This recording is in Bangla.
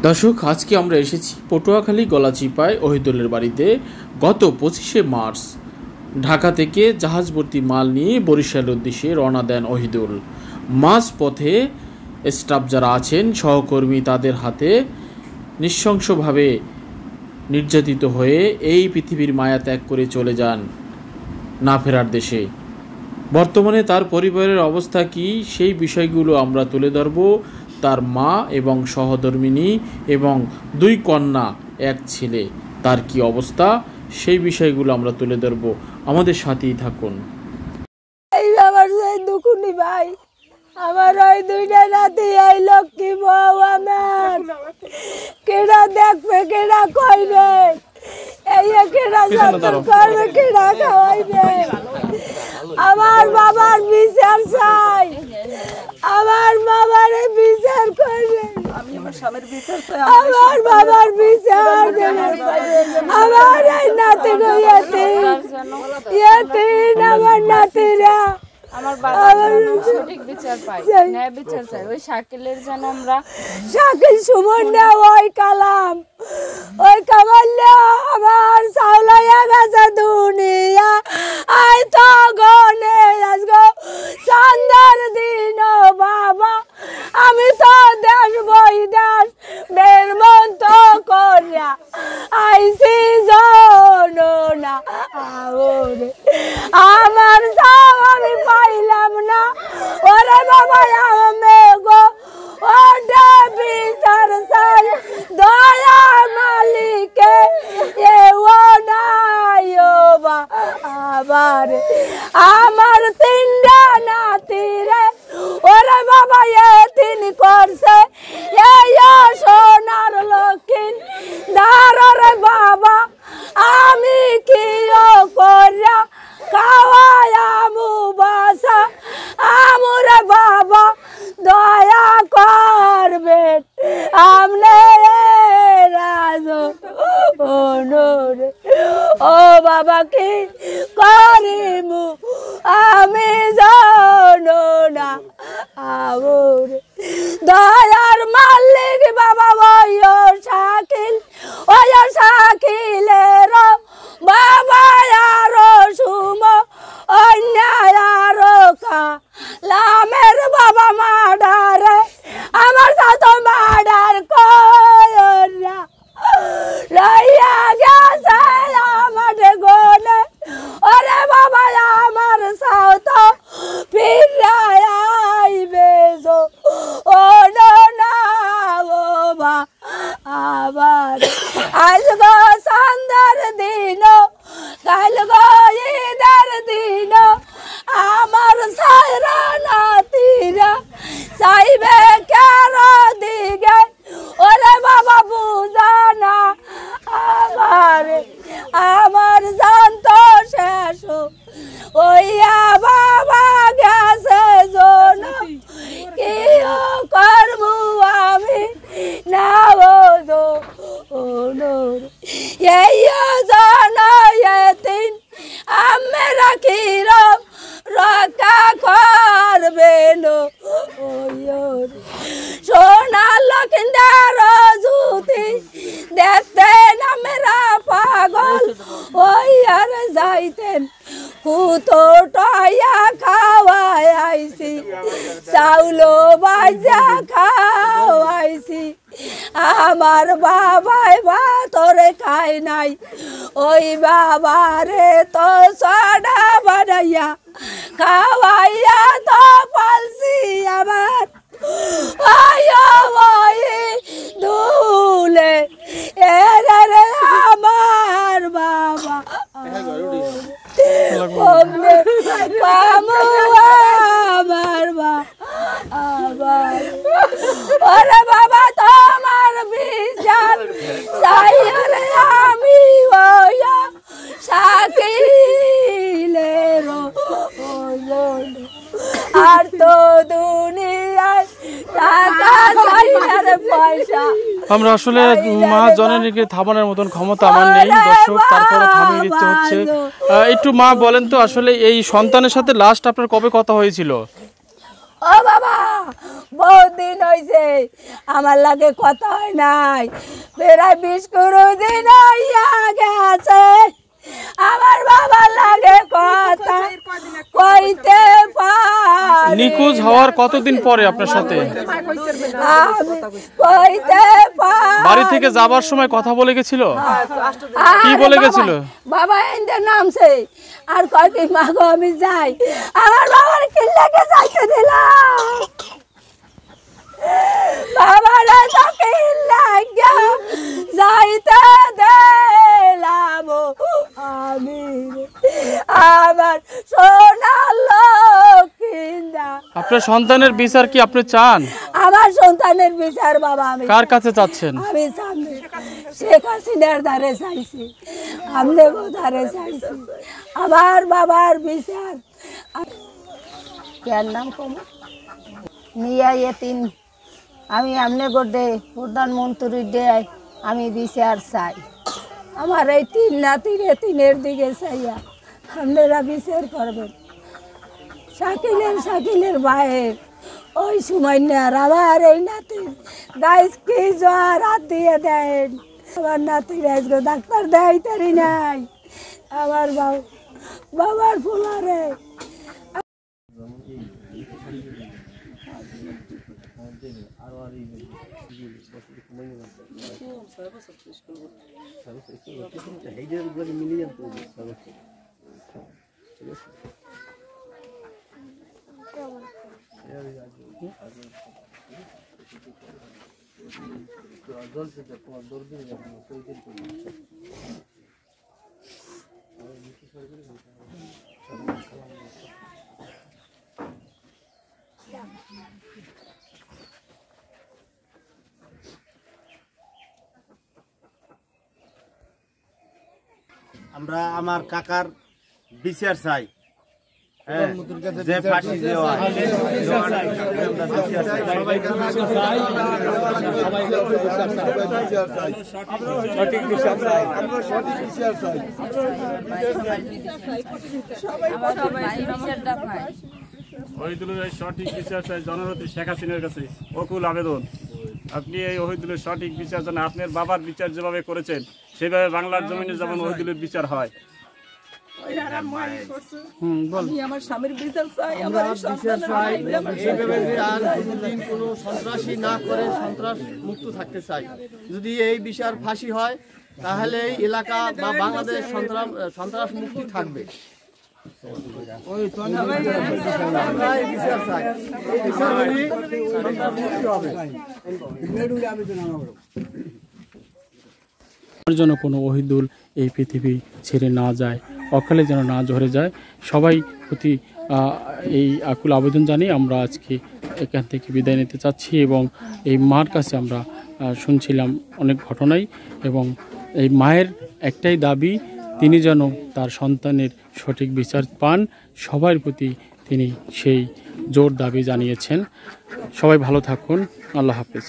দর্শক, আজকে আমরা এসেছি পটুয়াখালী গলাচিপায় ওহিদুলের বাড়িতে। গত 25শে মার্চ ঢাকা থেকে জাহাজ ভর্তি মাল নিয়ে বরিশালের উদ্দেশ্যে রওনা দেন ওহিদুল। মাঝ পথে স্টাফ যারা আছেন, সহকর্মী, তাদের হাতে নৃশংসভাবে নির্যাতিত হয়ে এই পৃথিবীর মায়া ত্যাগ করে চলে যান না ফেরার দেশে। বর্তমানে তার পরিবারের অবস্থা কি, সেই বিষয়গুলো আমরা তুলে ধরব। তার মা এবং সহধর্মিণী এবং 2 কন্যা, 1 ছেলে, তার কি অবস্থা, সেই বিষয়গুলো আমরা তুলে ধরব। আমাদের সাথেই থাকুন। আমার দুকুনি ভাই, আমার ওই 2টা নাতি, এই লক্ষ্মী বউ আমার, কেডা দেখবে, কেডা কইবে, এই কেডা যত্ন করবে, কেডা খাওয়াইবে। আমার বাবার বিচার চাই, আমার বাবার বিচার করবে, আমার বাবার বিচার দেবে। আমার এই নাতি আমার নাতিরা আমার বাবার সঠিক বিচার পাই, ন্যায় বিচার চাই। ওই শাকিলের যেন আমরা শাকিল সুমন না, ওই কালাম, ওই কামাল্লা আমার সাউলাইয়া গাছা দুনিয়া আই তো গনে আজগো সন্ধ্যার দিন বাবা, আমি তো দেশ বই দেশ বেরমন্ত করিয়া আইসি জননা আওরে আমার সব আমি পাইলাম না। ওরে বাবা আমি গো ওটা বিচার চাই, দয়া মালিকে এও নাই বা আবার আমার 3টা নাতিরে ওরে বাবা এতিন করছে, এই সোনার লক্ষিন দাররে বাবা, আমি কি করিয়া খাওয়ায়ামু বাসা, আমরে বাবা দয়া করবেন আমনে রাজ ও বাবা, কি করিমু আমি জানো না। আমার দয়ার মালিক বাবা ওই শাকিল, ওই শাকিলের বাবা আরো সুম অন্যায় আরো কালামের বাবা মাডারে আমার সাথে মাডার কইরা লইয়া গেছে আমার গনে। ওরে বাবা আমার সাথ ফিরা আইবে যো ও না বাবা আবার আজ গো সন্ধ্যার দিন, কাল গো ঈদের দিন, আমার সারা নাতিরা চাইবে কার দিকে। ওরে বাবা বুঝানা আমার জানত শেষ ওইয়া বাবা গেছে জন, কি করবো আমি না বোঝো এই জন এতিন আমি রাখির রক্ষা করবেন। সোনা লক্ষিন্দার জুতি দেখতেন আমরা পাগল, ওই আর যাইতেন কুতো টয়া খাওয়াই আইছি, চাউলো বাজা খাওয়াইছি। আমার বাবাই ভাতরে খাই নাই, ওই বাবারে তো সডা বানাইয়া খাওয়াইয়া তো পালছি আমার। আয়ো ওই দুলে এরে আমার বাবা আমার বাবা, ওরে বাবা তোমার বিচার চাই, আমি ওয়া শাকিলের আর তো দুনিয়ায় টাকা চাই না পয়সা। আমরা আসলে মা জননীকে থামানোর মতন ক্ষমতা আমার নেই দর্শক, তারপরে থামিয়ে দিতে হচ্ছে। একটু মা বলেন তো, আসলে এই সন্তানের সাথে লাস্ট আপনার কবে কথা হয়েছিল? ও বাবা বহুত দিন হয়েছে আমার লাগে কথা হয় নাই, প্রায় 20 দিন হইয়া গেছে আমার বাবার লাগে কথা কইতে পারি। নিখোঁজ হওয়ার কতদিন পরে আপনার সাথে? কইতে পারি। বাড়ি থেকে যাবার সময় কথা বলে গেছিল? কি বলে গেছিল? বাবা এন্ডের নামছে আর কয় কি মা গো আমি যাই, আমার বাবার কি লাগে যাইতে দিলাম, বাবারে তো কি লাগে যাইতে দিলাম আমি আমার সোনার লক্ষ্মীন্দা। আপনার সন্তানের বিচার কি আপনি চান? আমার সন্তানের বিচার বাবা আমি কার কাছে চাচ্ছেন? আমি সামনে শেখ হাসিনার ধারে চাইছি, আমনে ধারে চাইছি আমার বাবার বিচার। কার নাম কম নিয়া এতিন আমি আমনে গোডে প্রধানমন্ত্রী দেয় আমি বিচার চাই। আমার এই 3 নাতির এতিনের দিকে চাইয়া আপনারা বিচার করবেন। শাকিলের ভাইয়ের ওই সময় নেয়ার আবার এই নাতির গাইজ কি জ্বর হাত দিয়ে দেন, আমার নাতির আজকে ডাক্তার দেয় তারি নাই, আমার বাবার ফুলারে আমরা আমার কাকার বিচার চাই, যে ফাঁসি দেওয়া ওহিদুলের সঠিক বিচার চাই জননেত্রী শেখ হাসিনার কাছে অকুল আবেদন। আপনি এই ওহিদুলের সঠিক বিচার জানেন, আপনার বাবার বিচার যেভাবে করেছেন সেভাবে বাংলার জমিনে যেমন ওহিদুলের বিচার হয়। আমার স্বামীর বিচার চাই, আমার বিচার চাই, এইভাবে যে আর কোনোদিন কোনো সন্ত্রাসী না করে সন্ত্রাস মুক্ত থাকতে চাই। যদি এই বিচার ফাঁসি হয় তাহলে এই এলাকা বা বাংলাদেশ সন্ত্রাস মুক্তি থাকবে। যেন কোনো ওহিদুল এই পৃথিবী ছেড়ে না যায়, অকালে যেন না ঝরে যায়, সবাই প্রতি এই আকুল আবেদন জানিয়ে আমরা আজকে এখান থেকে বিদায় নিতে চাচ্ছি। এবং এই মার কাছে আমরা শুনছিলাম অনেক ঘটনাই, এবং এই মায়ের একটাই দাবি তিনি যেন তার সন্তানের সঠিক বিচার পান, সবার প্রতি তিনি সেই জোর দাবি জানিয়েছেন। সবাই ভালো থাকুন, আল্লাহ হাফেজ।